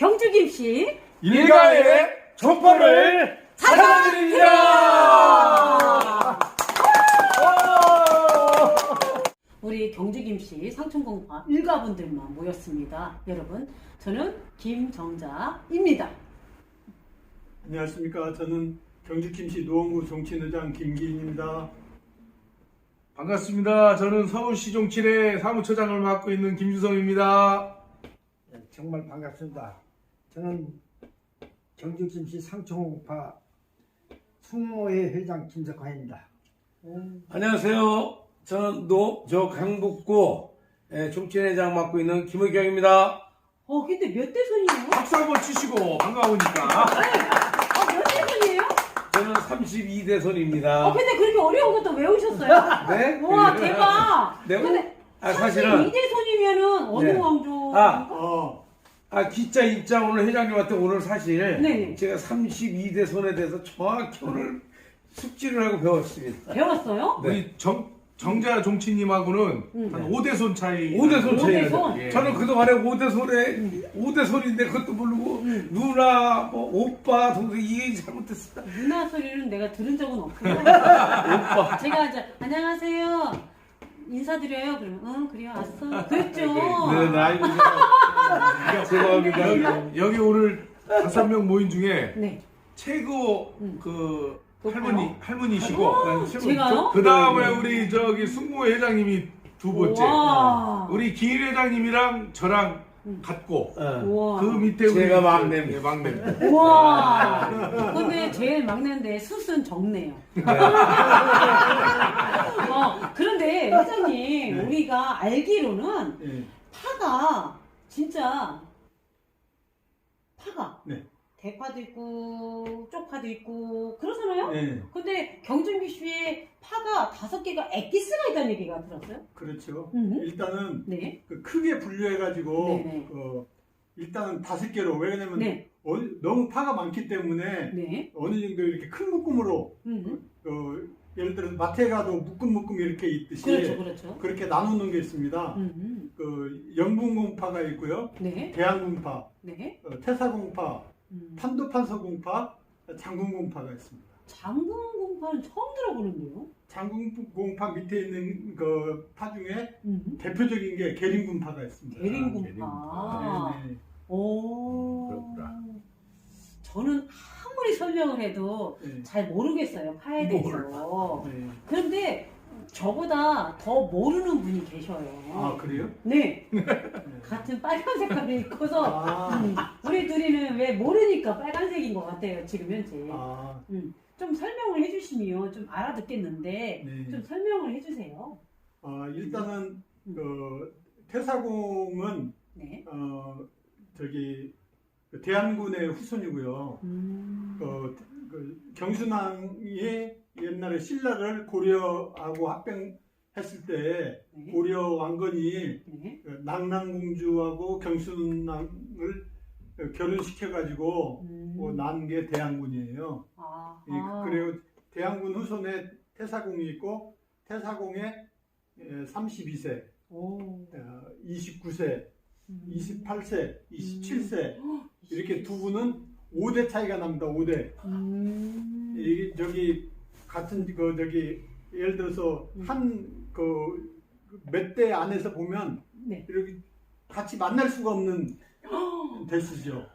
경주김씨 일가의 족보를 찾아드립니다. 우리 경주김씨 상춘공파 일가분들만 모였습니다. 여러분, 저는 김정자입니다. 안녕하십니까. 저는 경주김씨 노원구 정치회장 김기인입니다. 반갑습니다. 저는 서울시 종칠의 사무처장을 맡고 있는 김주성입니다. 네, 정말 반갑습니다. 저는 경주김씨 상충파 숙모회 회장 김석환입니다. 안녕하세요. 저는 강북구 종친회장 맡고 있는 김의경입니다. 근데 몇 대 손이에요? 박수 한번 치시고 반가우니까. 몇 대 손이에요? 저는 32대 손입니다. 근데 그렇게 어려운 것도 외우셨어요? 네? 와, 대박! 네? 근데 사실은 32대 손이면은 어느 네. 왕조? 기자 입장 오늘 회장님한테 오늘 사실 네. 제가 32대 손에 대해서 정확히 오늘 숙지를 하고 배웠습니다. 배웠어요? 네. 우리 정자 종치님하고는 한 5대 손 차이. 5대 손 차이. 5대 손? 예. 저는 그동안에 5대 손인데 그것도 모르고 누나, 오빠, 동생 이게 잘못했어. 누나 소리는 내가 들은 적은 없고요. 오빠. 제가 이제 안녕하세요. 인사드려요. 그러면 응 그래요. 왔어. 그랬죠. 네, 알고 죄송합니다. 여기 오늘 5명 모인 중에 네. 최고 할머니시고 제가요? 그 다음에 우리 숙모회 회장님이 두 번째. 와. 우리 기일 회장님이랑 저랑 같고 우와. 그 밑에 우리 제가 막내입니다. 네, 막내. 우와. 근데 제일 막내인데 숱은 적네요. 그런데 회장님, 우리가 알기로는 네. 파가 진짜 네. 대파도 있고 쪽파도 있고 그러잖아요? 네. 근데 경주김씨에 파가 5개가 엑기스가 있다는 얘기가 들었어요? 그렇죠. 음. 일단은 네. 크게 분류해가지고 네네. 일단은 5개로 왜냐면 네. 너무 파가 많기 때문에 네. 어느 정도 이렇게 큰 묶음으로 예를 들어서 마트에 가도 묶음 이렇게 있듯이 그렇죠. 그렇게 나누는 게 있습니다. 영분공파가 있고요, 네. 대한공파, 네. 태사공파, 판도판서공파, 장군공파가 있습니다. 장군공파는 처음 들어보는데요? 장군공파 밑에 있는 그 파 중에 대표적인 게 계림군파가 있습니다. 계림공파. 네. 오. 그렇구나. 저는 아무리 설명을 해도 네. 잘 모르겠어요, 파에 대해서. 네. 그런데 저보다 더 모르는 분이 계셔요. 아, 그래요? 네. 같은 빨간 색깔을 입고서 아, 우리 둘이는 왜 모르니까 빨간색인 것 같아요, 지금 현재. 아, 좀 설명을 해주시면 좀 알아듣겠는데 네. 좀 설명을 해주세요. 일단은 태사공은 네. 대한군의 후손이고요. 음. 경순왕이 옛날에 신라를 고려하고 합병했을 때 네. 고려 왕건이 네. 낙랑공주하고 경순왕을 결혼시켜가지고 난 게 대한군이에요. 그리고 대한군 후손에 태사공이 있고 태사공에 32세, 오. 29세, 28세, 27세 이렇게 두 분은 5대 차이가 납니다. 5대. 이게 같은 예를 들어서 몇 대 안에서 보면 네. 이렇게 같이 만날 수가 없는 대시죠.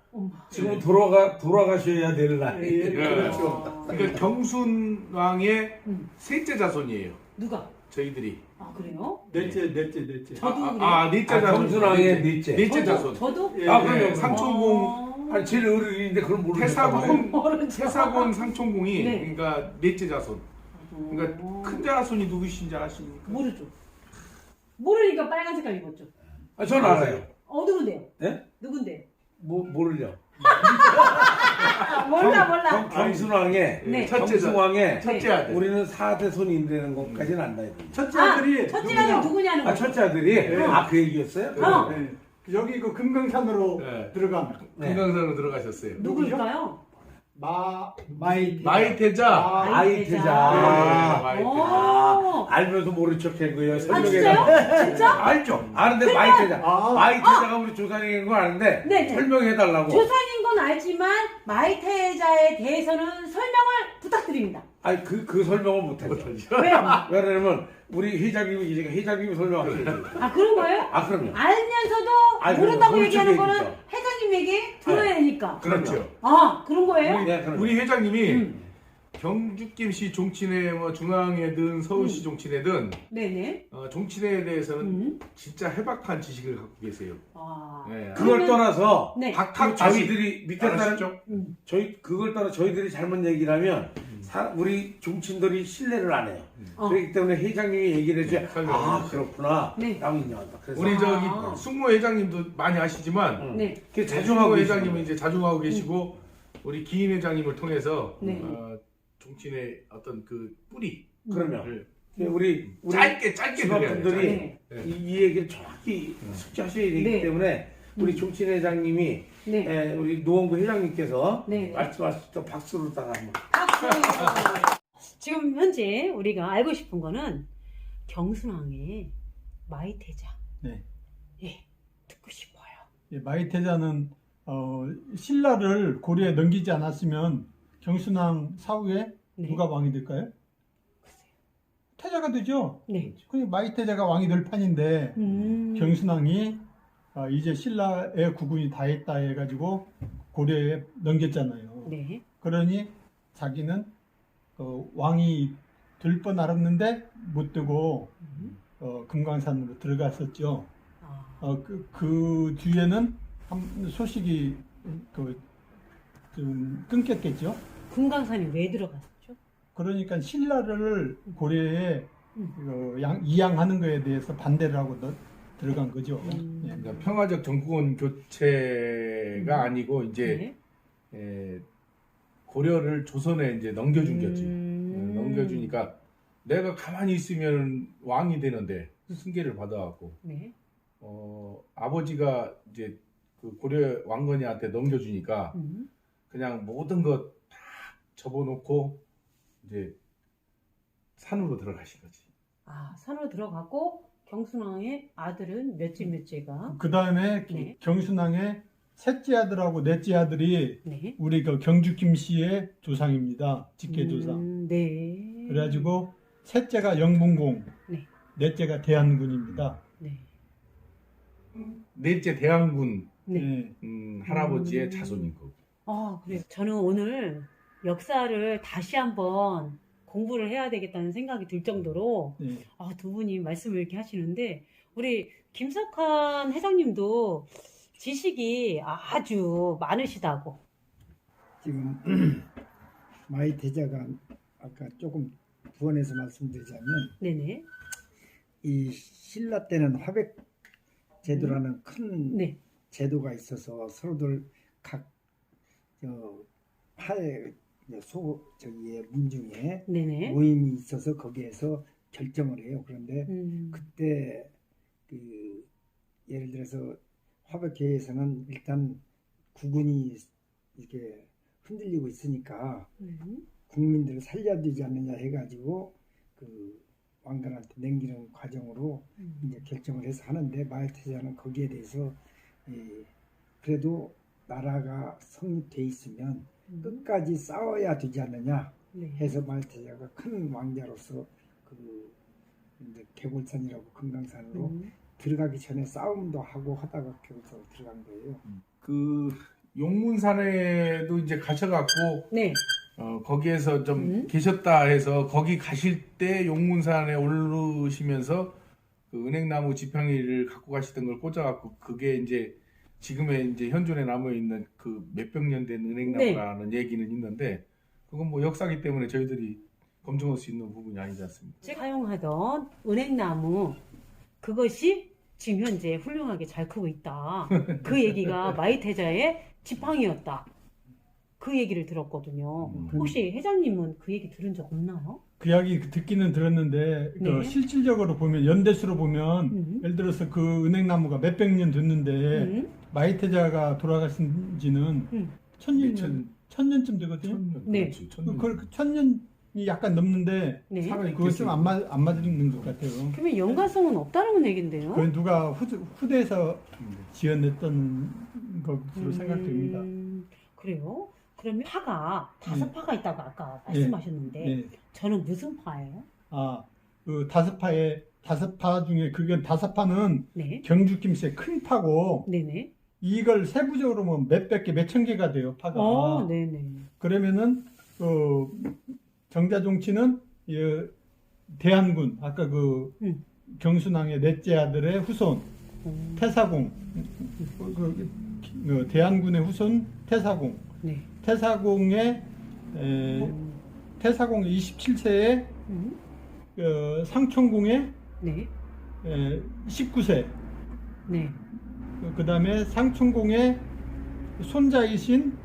지금 돌아가셔야 될 날. 예, 그렇죠. 그러니까 경순왕의 셋째 자손이에요. 누가? 저희들이. 아, 그래요? 넷째. 저도 그래요? 넷째 자손. 경순왕의 넷째. 넷째 자손. 저도? 예, 그럼요. 상촌공 제일 어른인데 그걸 모르겠다고. 태사곤 상촌공이 네. 그러니까 넷째 자손. 그러니까 큰 자손이 누구신지 아십니까? 모르죠. 모르니까 빨간 색깔 입었죠. 저는 알아요. 누군데요? 네? 누군데요? 모르려. 몰라. 경순왕의 네. 경순왕의 첫째 아들. 우리는 4대 손인다는 것까지는 안다요. 첫째 아들이 첫째 아들 누구냐는 거죠. 첫째 아들이 그 얘기였어요? 네. 여기 금강산으로 네. 들어간 금강산으로 들어가셨어요. 누구일까요? 마이태자. 마이태자. 오. 알면서 모른 척한 거예요. 아, 설명해. 진짜요? 진짜? 알죠. 아는데 마이태자. 마이태자가 우리 조상인 거 아는데 네네. 설명해달라고. 조상인 건 알지만 마이태자에 대해서는 설명을 부탁드립니다. 아니 그 설명을 못하죠. 왜요? 왜냐면 우리 회장님이 설명하시죠. 아 그런 거예요? 아 그럼요. 알면서도 아니, 모른다고 모른 얘기하는 척 거는 얘기죠. 회장님에게 들어야 되니까. 그렇죠. 아 그런 거예요? 네, 그럼요. 우리 회장님이 음. 경주김씨 종친회 뭐 중앙회든 서울시 종친회든 네네. 종친회에 대해서는 음. 진짜 해박한 지식을 갖고 계세요. 아. 네. 그걸 떠나서 네. 각각 저희들이 밑에 따른 알았죠? 그걸 따라 저희들이 잘못 얘기를 하면 우리 종친들이 신뢰를 안 해요. 어. 그렇기 때문에 회장님이 얘기를 해줘야 아 그렇구나. 네. 라고 인정한다. 그래서 우리 저기 아. 숙모 회장님도 많이 아시지만 네. 그 숙모 자중하고 회장님은 이제 자중하고 계시고 우리 기인 회장님을 통해서 네. 종친의 어떤 그 뿌리 그러면 우리 짧게 주변 들려야 돼요. 분들이 네. 네. 이 얘기를 정확히 숙지하셔야 되기 네. 때문에 우리 종친 회장님이 네. 우리 노원구 회장님께서 네. 말씀하실 때 박수로 따라 한번. 지금 현재 우리가 알고 싶은 거는 경순왕의 마이태자. 네. 예, 듣고 싶어요. 예, 마이태자는 신라를 고려에 넘기지 않았으면 경순왕 사후에 네. 누가 왕이 될까요? 태자가 되죠. 네. 그냥 마이태자가 왕이 될 판인데 경순왕이 이제 신라의 구군이 다 했다 해가지고 고려에 넘겼잖아요. 네. 그러니 자기는 왕이 될 뻔 알았는데 못 되고 금강산으로 들어갔었죠. 아. 그 뒤에는 소식이 좀 끊겼겠죠. 금강산이 왜 들어갔었죠? 그러니까 신라를 고려에 이양하는 거에 대해서 반대를 하고 들어간 거죠. 예. 그러니까 평화적 정권 교체가 아니고 이제 네. 고려를 조선에 이제 넘겨준 거지. 음. 넘겨주니까 내가 가만히 있으면 왕이 되는데 승계를 받아갖고 네. 아버지가 이제 그 고려 왕건이한테 넘겨주니까 그냥 모든 것 다 접어놓고 이제 산으로 들어가신 거지. 아, 산으로 들어가고 경순왕의 아들은 몇째가 그 다음에 네. 경순왕의 셋째 아들하고 넷째 아들이 네. 우리 경주 김씨의 조상입니다. 직계 조상. 네. 그래가지고 셋째가 영분공, 네. 넷째가 대한군입니다. 네. 넷째 대항군 네. 예. 할아버지의 자손인 거고. 아, 그래요. 저는 오늘 역사를 다시 한번 공부를 해야 되겠다는 생각이 들 정도로 예. 두 분이 말씀을 이렇게 하시는데 우리 김석환 회장님도 지식이 아주 많으시다고. 지금 마이태자가 아까 조금 부언해서 말씀드리자면 네네. 이 신라 때는 화백 제도라는 큰 네. 제도가 있어서 서로들 각 저기의 문중에 네네. 모임이 있어서 거기에서 결정을 해요. 그런데 음. 그때 예를 들어서 화백회에서는 일단 국군이 이렇게 흔들리고 있으니까 국민들을 살려야 되지 않느냐 해가지고 그 왕건한테 넘기는 과정으로 이제 결정을 해서 하는데 마이태자는 거기에 대해서 그래도 나라가 성립돼 있으면 끝까지 싸워야 되지 않느냐 네. 해서 마이태자가 큰 왕자로서 그 이제 개골산이라고 금강산으로 들어가기 전에 싸움도 하고 하다가 개골산으로 들어간 거예요. 그 용문산에도 이제 가셔갖고 네. 거기에서 좀 계셨다 해서 거기 가실 때 용문산에 오르시면서 그 은행나무 지팡이를 갖고 가시던 걸 꽂아갖고 그게 이제 지금의 이제 현존에 남아 있는 그 몇백 년 된 은행나무라는 얘기는 있는데 그건 뭐 역사기 때문에 저희들이 검증할 수 있는 부분이 아니지 않습니까? 제가 사용하던 은행나무 그것이 지금 현재 훌륭하게 잘 크고 있다. 그 얘기가 마이태자의 지팡이였다. 그 얘기를 들었거든요. 혹시 회장님은 그 얘기 들은 적 없나요? 그 이야기 듣기는 들었는데 네. 실질적으로 보면 연대수로 보면 예를 들어서 그 은행나무가 몇백 년 됐는데 마이태자가 돌아가신 지는 천년 1000년쯤 되거든요. 천년, 네. 그렇지, 천년. 그 1000년이 약간 넘는데 네. 그거 좀 안 맞는 것 같아요. 그러면 연관성은 없다는 얘긴데요. 그건 누가 후대에서 지어냈던 것으로 생각됩니다. 그래요? 그러면 파가 5파가 있다고 아까 네. 말씀하셨는데 네. 저는 무슨 파예요? 그 5파 중에 그게 5파는 네. 경주 김씨의 큰 파고 네네. 이걸 세부적으로 보면 몇백 개, 몇천 개가 돼요, 파가. 네네. 그러면은 정자종치는 대한군 아까 경순왕의 넷째 아들의 후손 태사공 대한군의 후손 태사공 네. 태사공의 27세에 상촌공의 네. 19세 네. 그 다음에 상촌공의 손자이신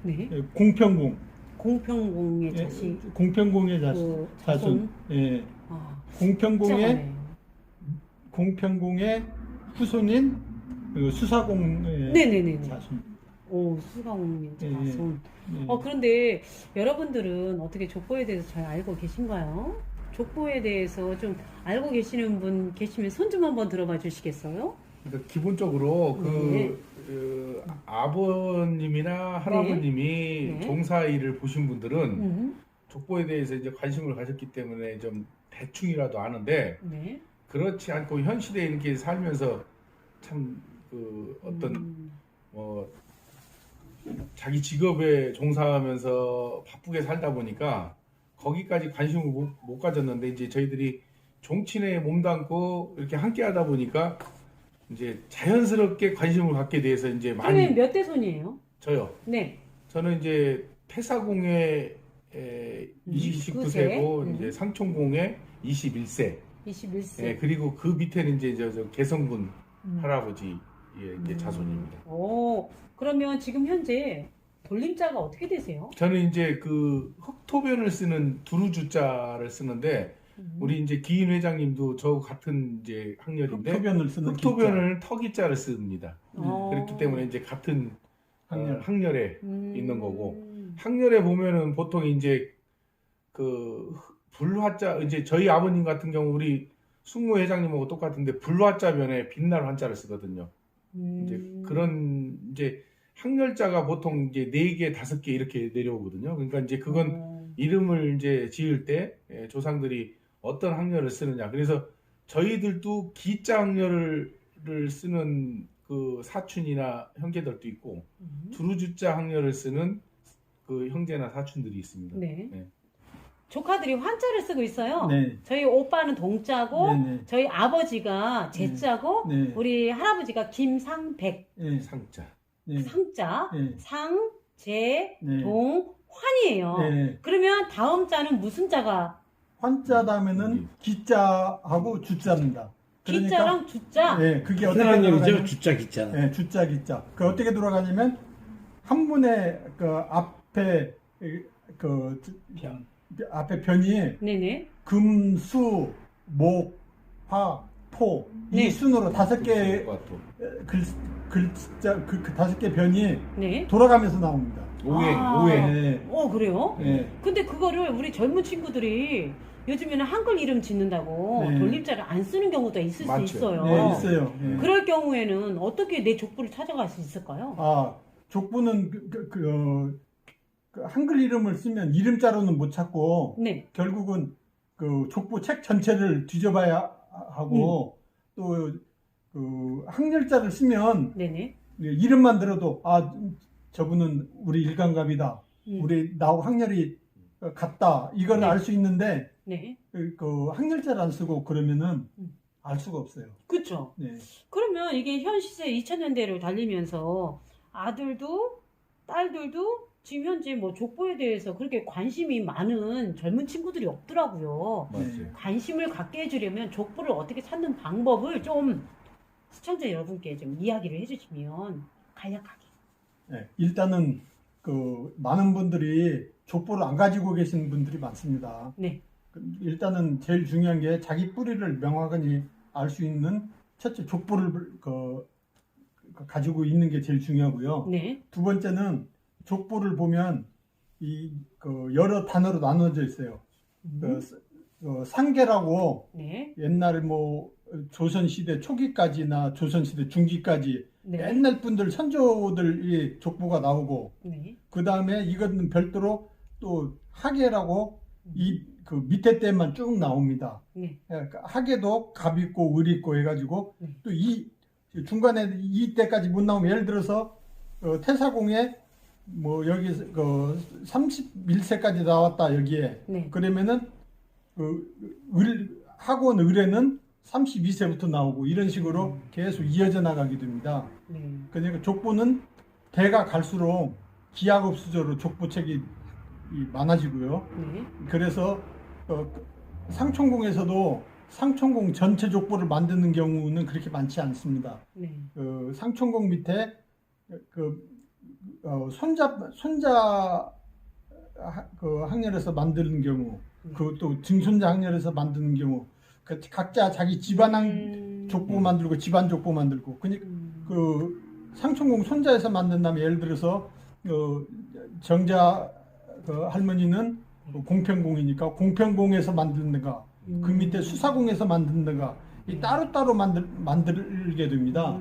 네. 공평공 공평공의 자식. 공평공의 그 자손 예. 진짜 공평공의 후손인 수사공의 네네네. 자손. 오, 수가공의 예, 자손. 예. 그런데 여러분들은 어떻게 족보에 대해서 잘 알고 계신가요? 족보에 대해서 좀 알고 계시는 분 계시면 손 좀 한번 들어봐 주시겠어요? 그러니까 기본적으로 네. 아버님이나 할아버님이 네. 종사일을 보신 분들은 족보에 대해서 이제 관심을 가졌기 때문에 좀 대충이라도 아는데 네. 그렇지 않고 현 시대에 이렇게 살면서 참 어떤 자기 직업에 종사하면서 바쁘게 살다 보니까 거기까지 관심을 못 가졌는데 이제 저희들이 종친에 몸담고 이렇게 함께 하다 보니까 이제 자연스럽게 관심을 갖게 돼서 이제 많이. 그러면 몇 대 손이에요? 저요. 네. 저는 이제 태사공의 29세고 이제 상촌공의 21세. 21세. 예, 그리고 그 밑에는 이제 저 개성군 할아버지의 이제 자손입니다. 오, 그러면 지금 현재 돌림자가 어떻게 되세요? 저는 이제 그 흑토변을 쓰는 두루주자를 쓰는데 우리 이제 기인 회장님도 저 같은 이제 학렬인데 흑토변을 쓰는 흑토변을 터기자를 씁니다. 어. 그렇기 때문에 이제 같은 학렬. 학렬에 있는 거고 학렬에 보면은 보통 이제 그 불화자 이제 저희 아버님 같은 경우 우리 숙모 회장님하고 똑같은데 불화자변에 빛날 한자를 쓰거든요. 이제 그런 이제 학렬자가 보통 이제 4개, 5개 이렇게 내려오거든요. 그러니까 이제 그건 이름을 이제 지을 때 조상들이 어떤 학렬을 쓰느냐. 그래서 저희들도 기자 학렬을 쓰는 그 사촌이나 형제들도 있고 두루주자 학렬을 쓰는 그 형제나 사촌들이 있습니다. 네. 네. 조카들이 환자를 쓰고 있어요. 네. 저희 오빠는 동자고 네네. 저희 아버지가 제자고 네. 우리 할아버지가 김상백 예. 상자. 네. 상자 네. 상제 네. 동 환이에요. 네. 그러면 다음 자는 무슨 자가 환자 다음에는 기자하고 주자입니다. 기자랑 주자. 예, 그게 어떻게 흔한 얘기죠. 돌아가냐면 주자 기자. 예, 주자 기자. 그 어떻게 돌아가냐면 한 분의 그 앞에 그 앞에 변이 네네. 금, 수, 목, 화, 토 이 네. 순으로 5개 글자 그 5개 변이 네. 돌아가면서 나옵니다. 오행. 예. 그래요? 예. 근데 그거를 우리 젊은 친구들이 요즘에는 한글 이름 짓는다고 네. 돌림자를 안 쓰는 경우도 있을 많죠. 수 있어요. 네, 있어요. 예. 그럴 경우에는 어떻게 내 족보를 찾아갈 수 있을까요? 족보는 그 한글 이름을 쓰면 이름자로는 못 찾고 네. 결국은 그 족보 책 전체를 뒤져봐야 하고 또 그 학렬자를 쓰면 네네. 이름만 들어도 저분은 우리 일간갑이다. 음. 우리 나하고 학렬이 같다. 이걸 네. 알 수 있는데 네. 그 학렬자를 안 쓰고 그러면은 알 수가 없어요. 그쵸. 네. 그러면 이게 현 시대 2000년대를 달리면서 아들도 딸들도 지금 현재 뭐 족보에 대해서 그렇게 관심이 많은 젊은 친구들이 없더라고요. 맞아요. 관심을 갖게 해주려면 족보를 어떻게 찾는 방법을 좀 시청자 여러분께 좀 이야기를 해주시면 간략하게. 네. 일단은 그 많은 분들이 족보를 안 가지고 계신 분들이 많습니다. 네. 일단은 제일 중요한 게 자기 뿌리를 명확하게 알 수 있는 첫째 족보를 가지고 있는 게 제일 중요하고요. 네. 두 번째는 족보를 보면 여러 단어로 나눠져 있어요. 상계라고 네. 옛날에 뭐 조선시대 초기까지나 조선시대 중기까지 네. 옛날 분들 선조들이 족보가 나오고, 네. 그 다음에 이거는 별도로 또 하계라고 그 밑에 때만 쭉 나옵니다. 네. 그러니까 하계도 갑 있고 을 있고 해가지고 네. 또 중간에 이 때까지 못 나오면, 예를 들어서 태사공에 뭐 여기 31세까지 나왔다 여기에. 네. 그러면은 학원 을에는 32세부터 나오고 이런 식으로 계속 이어져 나가게 됩니다. 네. 그러니까 족보는 대가 갈수록 기하급수적으로 족보책이 많아지고요. 네. 그래서 상촌공에서도 상촌공 전체 족보를 만드는 경우는 그렇게 많지 않습니다. 네. 상촌공 밑에 손자 학렬에서 만드는 경우, 또 증손자 학렬에서 만드는 경우, 각자 자기 집안 족보 만들고 집안 족보 만들고. 그러니까 상촌공 손자에서 만든다면, 예를 들어서 정자 할머니는 공평공이니까 공평공에서 만든다가, 그 밑에 수사공에서 만든다가, 이 따로따로 만들게 됩니다.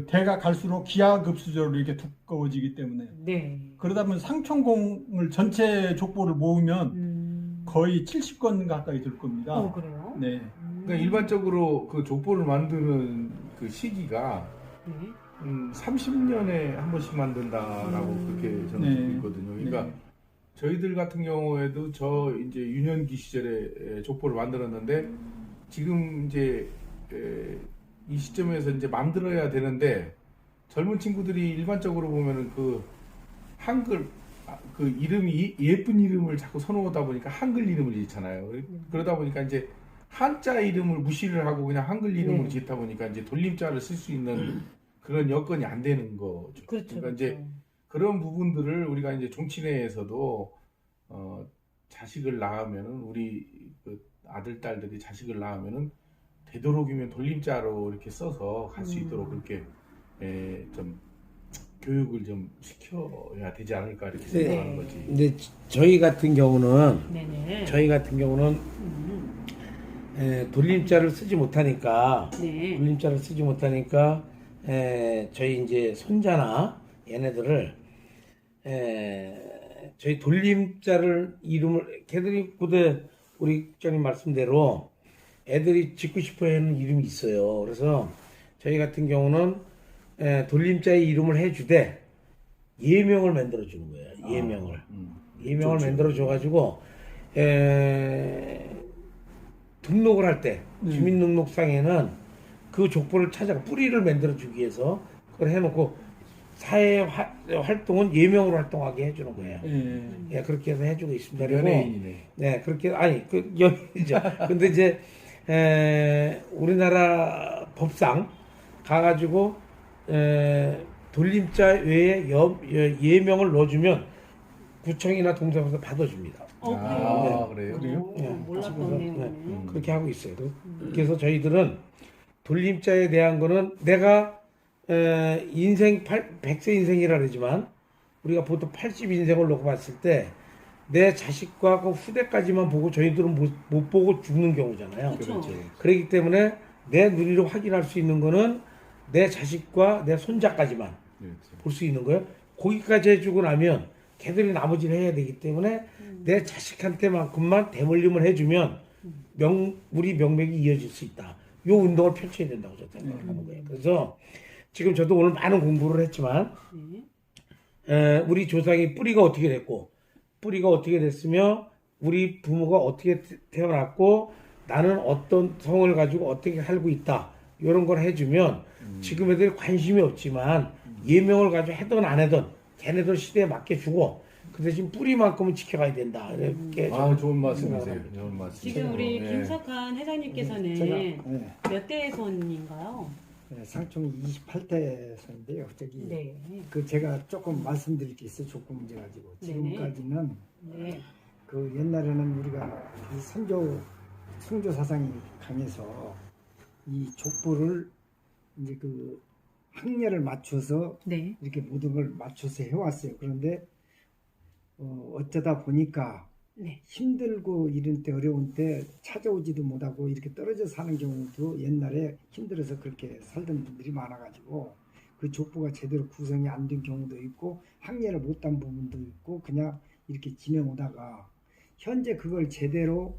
대가 갈수록 기하급수적으로 이렇게 두꺼워지기 때문에. 네. 그러다 보면 상촌공을 전체 족보를 모으면 거의 70권 가까이 들 겁니다. 그래요? 네. 그러니까 일반적으로 그 족보를 만드는 그 시기가 네. 30년에 한 번씩 만든다라고 그렇게 저는 네. 듣고 있거든요. 그러니까 네. 저희들 같은 경우에도 저 이제 유년기 시절에 족보를 만들었는데, 지금 이제 이 시점에서 이제 만들어야 되는데, 젊은 친구들이 일반적으로 보면은 그 한글 그 이름이 예쁜 이름을 자꾸 선호하다 보니까 한글 이름을 짓잖아요. 그러다 보니까 이제 한자 이름을 무시를 하고 그냥 한글 이름으로 네. 짓다 보니까 이제 돌림자를 쓸 수 있는 그런 여건이 안 되는 거죠. 그렇죠. 그러니까 이제 그런 부분들을 우리가 이제 종친회에서도 자식을 낳으면은, 우리 그 아들 딸들이 자식을 낳으면은 되도록이면 돌림자로 이렇게 써서 갈 수 있도록 그렇게 좀 교육을 좀 시켜야 되지 않을까 이렇게 생각하는 거지. 근데 저희 같은 경우는 네네. 돌림자를 쓰지 못하니까 네. 저희 이제 손자나 얘네들을 저희 돌림자를 이름을, 걔들이 그때 우리 국장님 말씀대로 애들이 짓고 싶어 하는 이름이 있어요. 그래서 저희 같은 경우는 돌림자의 이름을 해주되 예명을 만들어 주는 거예요. 예명을 만들어 줘가지고 등록을 할 때 주민등록상에는 그 족보를 찾아가 뿌리를 만들어 주기 위해서 그걸 해놓고, 사회 활동은 예명으로 활동하게 해주는 거예요. 예, 그렇게 해서 해주고 있습니다. 그리고 연예인이네. 네, 그렇게, 아니, 그 연예인이죠. 근데 이제 우리나라 법상 가가지고 돌림자 외에 예명을 넣어주면 구청이나 동사무소 받아줍니다. 그래요? 네. 몰랐던 내용이네. 그렇게 하고 있어요. 그래서 저희들은 돌림자에 대한 거는, 내가 인생 100세 인생이라 그러지만 우리가 보통 80인생을 놓고 봤을 때 내 자식과 그 후대까지만 보고 저희들은 못 보고 죽는 경우잖아요. 그렇죠. 그렇기 때문에 내 눈으로 확인할 수 있는 거는 내 자식과 내 손자까지만 볼 수 있는 거예요. 거기까지 해주고 나면 걔들이 나머지를 해야 되기 때문에 내 자식한테만큼만 대물림을 해주면 우리 명맥이 이어질 수 있다. 이 운동을 펼쳐야 된다고 저는 생각하는 거예요. 그래서 지금 저도 오늘 많은 공부를 했지만 우리 조상의 뿌리가 어떻게 됐고, 뿌리가 어떻게 됐으며, 우리 부모가 어떻게 태어났고, 나는 어떤 성을 가지고 어떻게 살고 있다, 이런 걸 해주면 지금 애들이 관심이 없지만 예명을 가지고 해든 안 해든 걔네들 시대에 맞게 주고, 그 대신 뿌리만큼은 지켜가야 된다. 이렇게 좋은 말씀이세요. 좋은 말씀. 지금 우리 김석한 회장님께서는 제가 몇 대 손인가요? 상총 28대 선인데요. 저기 네. 그 제가 조금 말씀드릴 게 있어요. 족보 문제 가지고. 지금까지는 네. 그 옛날에는 우리가 이 선조 사상이 강해서 이 족보를 이제 그 학렬을 맞춰서 네. 이렇게 모든 걸 맞춰서 해왔어요. 그런데 어쩌다 보니까 네. 힘들고 이런 때 어려운 때 찾아오지도 못하고 이렇게 떨어져 사는 경우도 옛날에 힘들어서 그렇게 살던 분들이 많아가지고 그 족보가 제대로 구성이 안 된 경우도 있고 학례를 못한 부분도 있고 그냥 이렇게 지내오다가 현재 그걸 제대로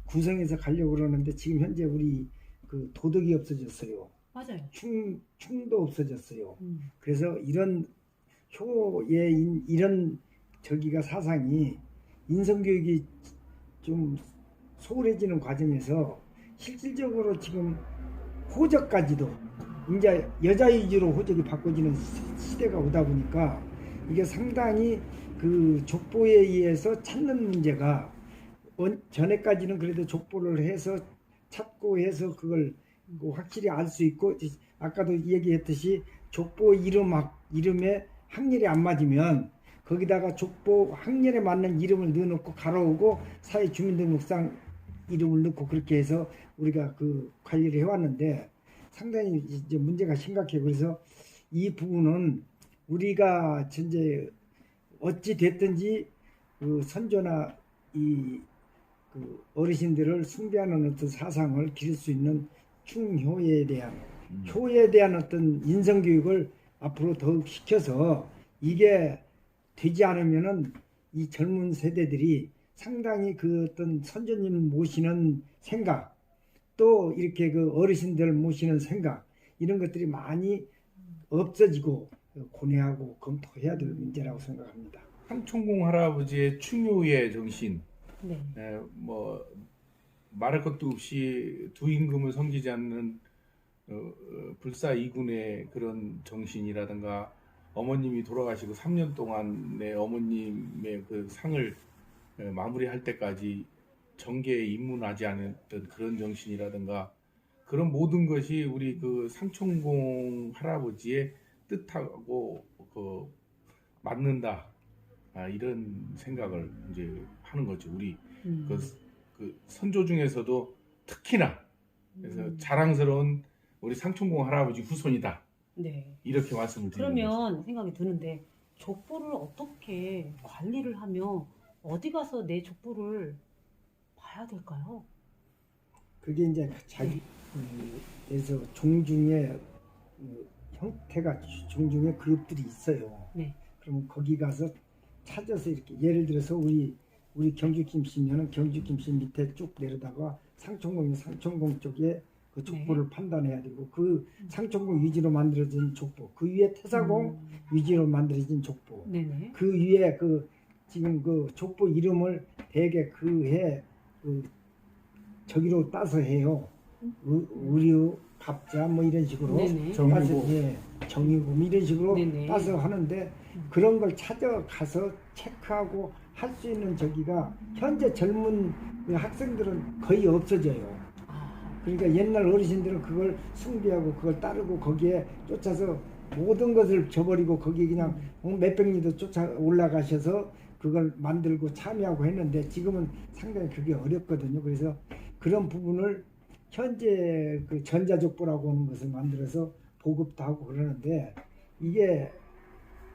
구성해서 가려고 그러는데 지금 현재 우리 그 도덕이 없어졌어요. 맞아요. 충도 없어졌어요. 그래서 이런 효의 이런 저기가 사상이 인성교육이 좀 소홀해지는 과정에서 실질적으로 지금 호적까지도 이제 여자 위주로 호적이 바꿔지는 시대가 오다 보니까 이게 상당히 그 족보에 의해서 찾는 문제가 전에까지는 그래도 족보를 해서 찾고 해서 그걸 확실히 알 수 있고 아까도 얘기했듯이 족보 이름에 학렬이 안 맞으면 거기다가 족보 학렬에 맞는 이름을 넣어놓고 갈아오고 사회주민등록상 이름을 넣고 그렇게 해서 우리가 그 관리를 해왔는데 상당히 이제 문제가 심각해요. 그래서 이 부분은 우리가 현재 어찌 됐든지 그 선조나 이 그 어르신들을 숭배하는 어떤 사상을 기를 수 있는 충효에 대한 효에 대한 어떤 인성교육을 앞으로 더욱 시켜서 이게 되지 않으면은 이 젊은 세대들이 상당히 그 어떤 선조님 모시는 생각 또 이렇게 그 어르신들 모시는 생각 이런 것들이 많이 없어지고 고뇌하고 검토해야 될 문제라고 생각합니다. 상총공 할아버지의 충효의 정신, 네. 뭐 말할 것도 없이 두 임금을 섬기지 않는 불사이군의 그런 정신이라든가 어머님이 돌아가시고 3년 동안의 어머님의 그 상을 마무리할 때까지 정계에 입문하지 않았던 그런 정신이라든가 그런 모든 것이 우리 그 상총공 할아버지의 뜻하고 그 맞는다. 이런 생각을 이제 하는 거죠. 우리 그 선조 중에서도 특히나 그래서 자랑스러운 우리 상총공 할아버지 후손이다. 네. 이렇게 말씀을 드리는 거죠. 그러면 생각이 드는데 족보를 어떻게 관리를 하며 어디 가서 내 족보를 봐야 될까요? 그게 이제 자기 그래서 종중에 형태가 종중에 그룹들이 있어요. 네. 그러면 거기 가서 찾아서 이렇게 예를 들어서 우리 경주 김씨면은 경주 김씨 밑에 쭉 내려다가 상총공이 상총공 쪽에 그 족보를 판단해야 되고 그 상총공 위주로 만들어진 족보 그 위에 태사공 위주로 만들어진 족보 네네. 그 위에 그 지금 그 족보 이름을 대개 그해 그 저기로 따서 해요. 의류 갑자 뭐 이런 식으로 네네. 따서 정의고 이런 식으로 네네. 따서 하는데 그런 걸 찾아가서 체크하고 할 수 있는 저기가 현재 젊은 학생들은 거의 없어져요. 그러니까 옛날 어르신들은 그걸 숭배하고 그걸 따르고 거기에 쫓아서 모든 것을 저버리고 거기 그냥 몇백 리도 쫓아 올라가셔서 그걸 만들고 참여하고 했는데 지금은 상당히 그게 어렵거든요. 그래서 그런 부분을 현재 그 전자족보라고 하는 것을 만들어서 보급도 하고 그러는데 이게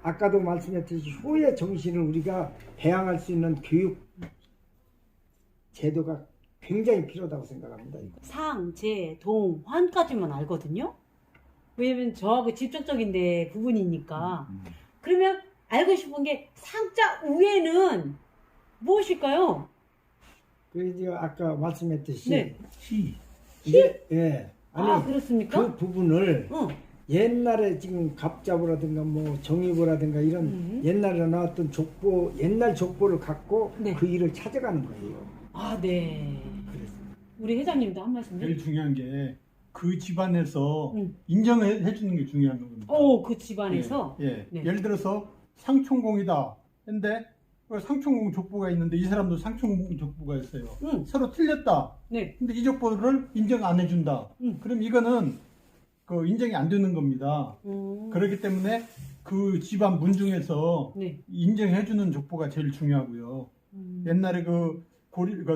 아까도 말씀했듯이 효의 정신을 우리가 배양할 수 있는 교육 제도가 굉장히 필요하다고 생각합니다. 상, 제, 동, 환까지만 알거든요. 왜냐면 저하고 직접적인데 부분이니까. 그러면 알고 싶은 게 상자 위에는 무엇일까요? 그래서 아까 말씀했듯이 네. 이게 아니 그렇습니까? 그 부분을 응. 옛날에 지금 갑자보라든가 뭐 정의보라든가 이런 옛날에 나왔던 족보 옛날 족보를 갖고 네. 그 일을 찾아가는 거예요. 네. 그래서 우리 회장님도 한 말씀 제일 해. 중요한 게 그 집안에서 응. 인정을 해주는 게 중요한 겁니다. 그 집안에서. 예. 네. 예를 들어서 상총공이다. 근데 상총공 족보가 있는데 이 사람도 상총공 족보가 있어요. 응. 서로 틀렸다. 네. 근데 이 족보를 인정 안 해준다. 응. 그럼 이거는 그 인정이 안 되는 겁니다. 그렇기 때문에 그 집안 문 중에서 네. 인정해주는 족보가 제일 중요하고요. 옛날에 그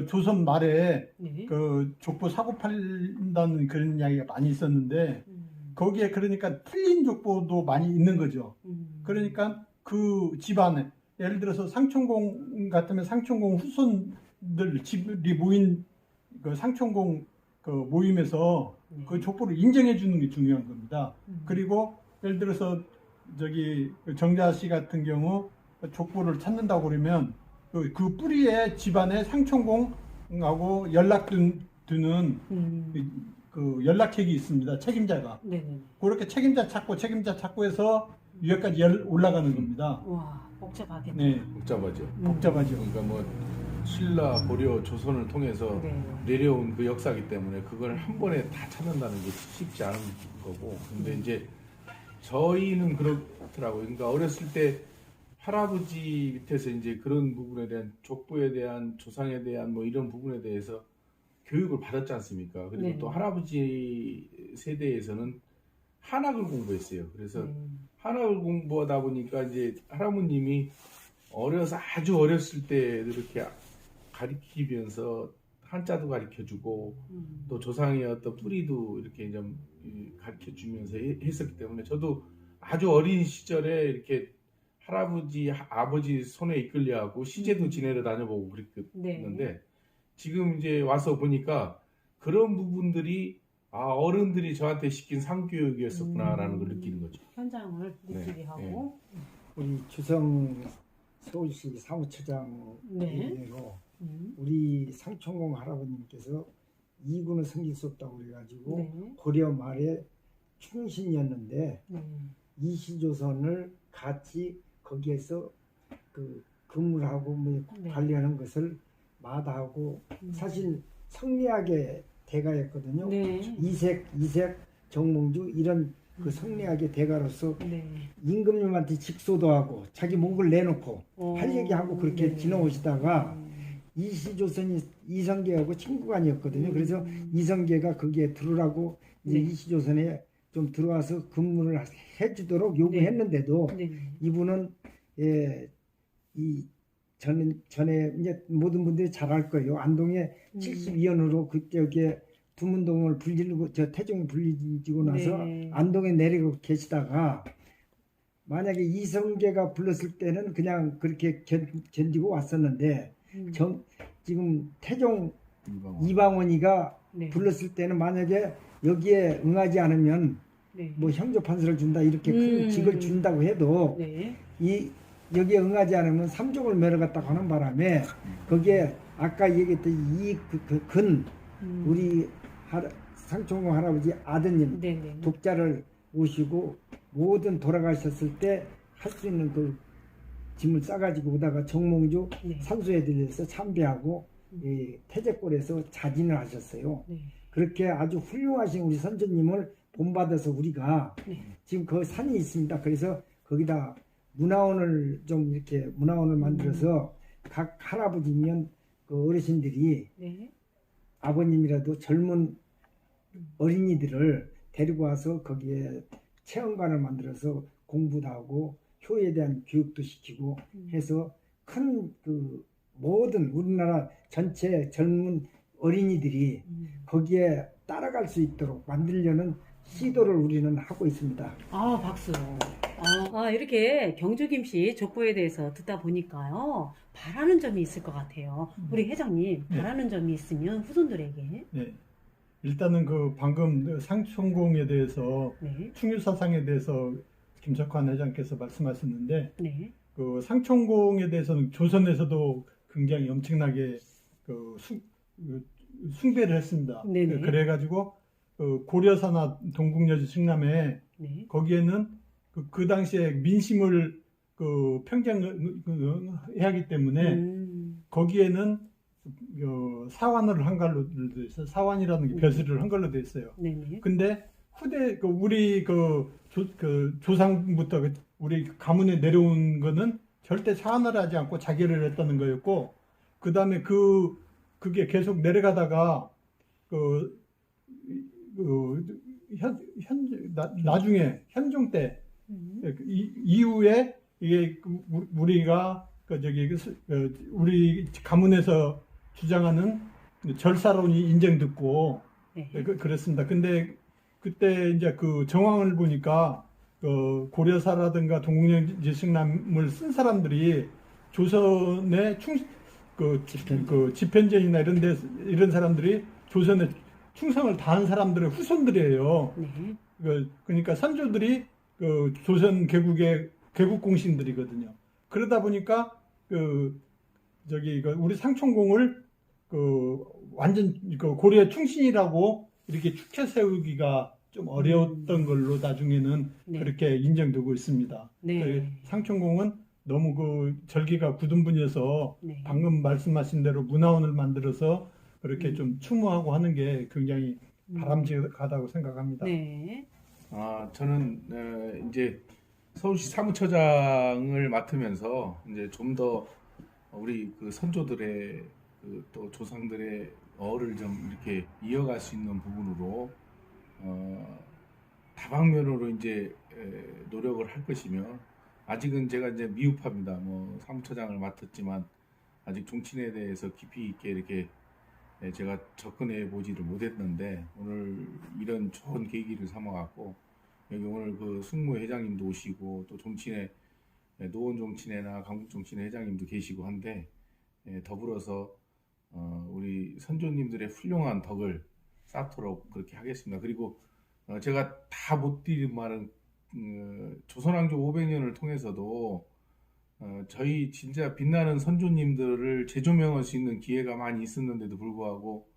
조선 말에 네. 그 족보 사고 판다는 그런 이야기가 많이 있었는데 거기에 그러니까 틀린 족보도 많이 있는 거죠. 그러니까 그 집안에 예를 들어서 상천공 같으면 상천공 후손들 집이 모인 그 상천공 그 모임에서 그 족보를 인정해 주는 게 중요한 겁니다. 그리고 예를 들어서 저기 정자 씨 같은 경우 족보를 찾는다고 그러면 그 뿌리의 집안에 상천공하고 연락드는 그 연락책이 있습니다. 책임자가. 네네. 그렇게 책임자 찾고 해서 위에까지 올라가는 겁니다. 와, 복잡하겠네. 네, 복잡하죠. 복잡하죠. 그러니까 뭐 신라, 고려, 조선을 통해서 네. 내려온 그 역사이기 때문에 그걸 한 번에 다 찾는다는 게 쉽지 않은 거고. 근데 이제 저희는 그렇더라고요. 그러니까 어렸을 때 할아버지 밑에서 이제 그런 부분에 대한 족보에 대한 조상에 대한 뭐 이런 부분에 대해서 교육을 받았지 않습니까? 그리고 네. 또 할아버지 세대에서는 한학을 공부했어요. 그래서 한학을 공부하다 보니까 이제 할아버님이 아주 어렸을 때 이렇게 가르치면서 한자도 가르쳐주고 또 조상의 어떤 뿌리도 이렇게 좀 가르쳐주면서 했었기 때문에 저도 아주 어린 시절에 이렇게 할아버지, 아버지 손에 이끌려하고 시제도 지내러 다녀보고 그랬는데 네. 지금 이제 와서 보니까 그런 부분들이 어른들이 저한테 시킨 상교육이었었구나라는 걸 느끼는 거죠. 현장을 네. 느끼게 하고. 우리 주성 서울시 사무처장으로 네. 우리 상천공 할아버님께서 이군을 섬길 수 없다고 그래가지고 네. 고려 말에 충신이었는데 네. 이시조선을 같이 거기에서 그 근무를 하고 뭐 네. 관리하는 것을 마다하고 사실 성리학의 대가였거든요. 네. 이색 정몽주 이런 그 성리학의 대가로서 네. 임금님한테 직소도 하고 자기 목을 내놓고 할 얘기하고 그렇게 네. 지내오시다가 이시조선이 이성계하고 친구간이었거든요. 그래서 이성계가 거기에 들어오라고 이제 네. 이시조선에 좀 들어와서 근무를 해주도록 요구했는데도 네. 이분은 전에 이제 모든 분들이 잘 알 거예요. 안동에 72년으로 그때 여기에 두문동을 불리고 저 태종이 불리고 나서 네. 안동에 내리고 계시다가 만약에 이성계가 불렀을 때는 그냥 그렇게 견디고 왔었는데 지금 태종 이방원이가 네. 불렀을 때는 만약에 여기에 응하지 않으면 네. 뭐 형조 판서를 준다 이렇게 큰 직을 준다고 해도 네. 여기에 응하지 않으면 삼족을 매러갔다고 하는 바람에 거기에 아까 얘기했던 우리 상천공 할아버지 아드님 네. 네. 독자를 모시고 모든 돌아가셨을 때 할 수 있는 그 짐을 싸가지고 오다가 정몽주 네. 산소에 들려서 참배하고 이 태제골에서 자진을 하셨어요. 네. 그렇게 아주 훌륭하신 우리 선조님을 본받아서 우리가 네. 지금 그 산이 있습니다. 그래서 거기다 문화원을 좀 이렇게 문화원을 만들어서 각 할아버지면 그 어르신들이 네. 아버님이라도 젊은 어린이들을 데리고 와서 거기에 체험관을 만들어서 공부도 하고 효에 대한 교육도 시키고 해서 큰 그 모든 우리나라 전체 젊은 어린이들이 거기에 따라갈 수 있도록 만들려는 시도를 우리는 하고 있습니다. 박수. 이렇게 경주김 씨 족보에 대해서 듣다 보니까요. 바라는 점이 있을 것 같아요. 우리 회장님, 바라는 점이 있으면 후손들에게. 네. 일단은 그 방금 상천공에 대해서 네. 충유사상에 대해서 김석환 회장께서 말씀하셨는데 네. 그 상천공에 대해서는 조선에서도 굉장히 엄청나게 숭배를 했습니다. 네네. 그래가지고 고려사나 동국여지 승남에 네. 거기에는 그 당시에 민심을 평정해야 하기 때문에 거기에는 사환을 한 걸로 돼 있어요. 사환이라는 게 벼슬을 한 걸로 돼 있어요. 네네. 근데 후대 우리 조상부터 우리 가문에 내려온 거는 절대 사환을 하지 않고 자결을 했다는 거였고, 그 다음에 그게 계속 내려가다가 나중에 현종 때 이후에 이게 우리가 우리 가문에서 주장하는 절사론이 인정됐고 네. 그랬습니다. 근데 그때 이제 그 정황을 보니까 고려사라든가 동국여지 승남을 쓴 사람들이 조선의 그 집현전이나 이런 사람들이 조선에 충성을 다한 사람들의 후손들이에요. 네. 그러니까 선조들이 그 조선 개국의 개국 공신들이거든요. 그러다 보니까 우리 상촌공을 완전 고려 충신이라고 이렇게 축해 세우기가 좀 어려웠던 걸로 나중에는 네. 그렇게 인정되고 있습니다. 네. 상촌공은 너무 절기가 굳은 분이어서 네. 방금 말씀하신 대로 문화원을 만들어서 그렇게 좀 추모하고 하는 게 굉장히 바람직하다고 생각합니다. 네. 저는 이제 서울시 사무처장을 맡으면서 이제 좀 더 우리 그 선조들의 또 조상들의 어를 좀 이렇게 이어갈 수 있는 부분으로 다방면으로 이제 노력을 할 것이며, 아직은 제가 이제 미흡합니다. 뭐 사무처장을 맡았지만 아직 종친에 대해서 깊이 있게 이렇게 제가 접근해 보지를 못했는데, 오늘 이런 좋은 계기를 삼아갖고 여기 오늘 그 승무 회장님도 오시고 또 종친회 노원 종친회나 강북 종친회 회장님도 계시고 한데, 더불어서 우리 선조님들의 훌륭한 덕을 쌓도록 그렇게 하겠습니다. 그리고 제가 다 못 드린 말은 조선왕조 500년을 통해서도 저희 진짜 빛나는 선조님들을 재조명할 수 있는 기회가 많이 있었는데도 불구하고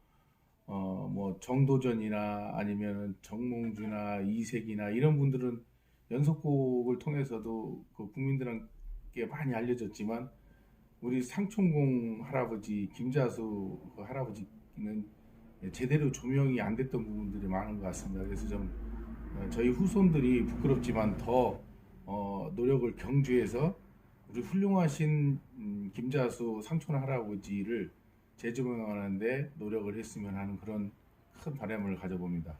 뭐 정도전이나 아니면 정몽주나 이색이나 이런 분들은 연속곡을 통해서도 그 국민들에게 많이 알려졌지만, 우리 상촌공 할아버지 김자수 그 할아버지는 제대로 조명이 안 됐던 부분들이 많은 것 같습니다. 그래서 좀 저희 후손들이 부끄럽지만 더 노력을 경주해서 우리 훌륭하신 김자수 상촌 할아버지를 재조명하는데 노력을 했으면 하는 그런 큰 바람을 가져봅니다.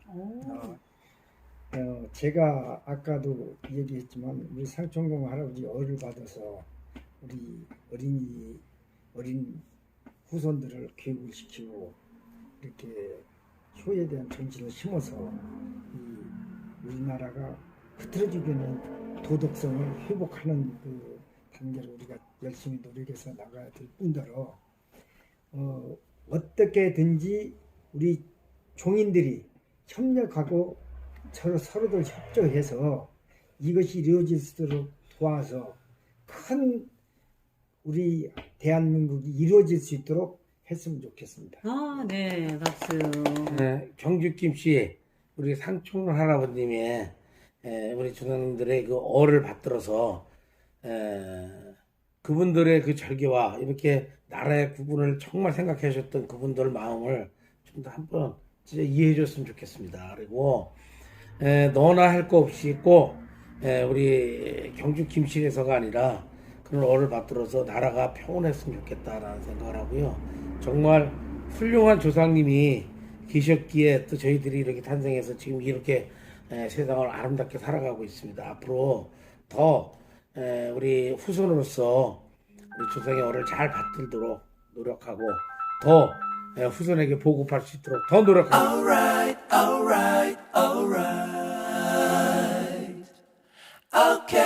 제가 아까도 얘기했지만 우리 상촌공 할아버지 어를 받아서 우리 어린 후손들을 교육을 시키고 이렇게 효에 대한 정신을 심어서 우리나라가 흐트러지게는 도덕성을 회복하는 그 단계로 우리가 열심히 노력해서 나가야 될 뿐더러 어떻게든지 우리 종인들이 협력하고 서로들 협조해서 이것이 이루어질 수 있도록 도와서 큰 우리 대한민국이 이루어질 수 있도록 했으면 좋겠습니다. 네, 박수. 네, 경주 김씨 우리 상촌 할아버님의 우리 조상님들의 그 어를 받들어서 그분들의 그 절개와 이렇게 나라의 구분을 정말 생각해 주셨던 그분들 마음을 좀 더 한번 진짜 이해해 줬으면 좋겠습니다. 그리고 너나 할 거 없이 꼭 우리 경주 김씨에서가 아니라 그런 어를 받들어서 나라가 평온했으면 좋겠다라는 생각을 하고요. 정말 훌륭한 조상님이 계셨기에 또 저희들이 이렇게 탄생해서 지금 이렇게 세상을 아름답게 살아가고 있습니다. 앞으로 더 우리 후손으로서 우리 조상의 어를 잘 받들도록 노력하고 더 후손에게 보급할 수 있도록 더 노력하겠습니다. Alright. Okay.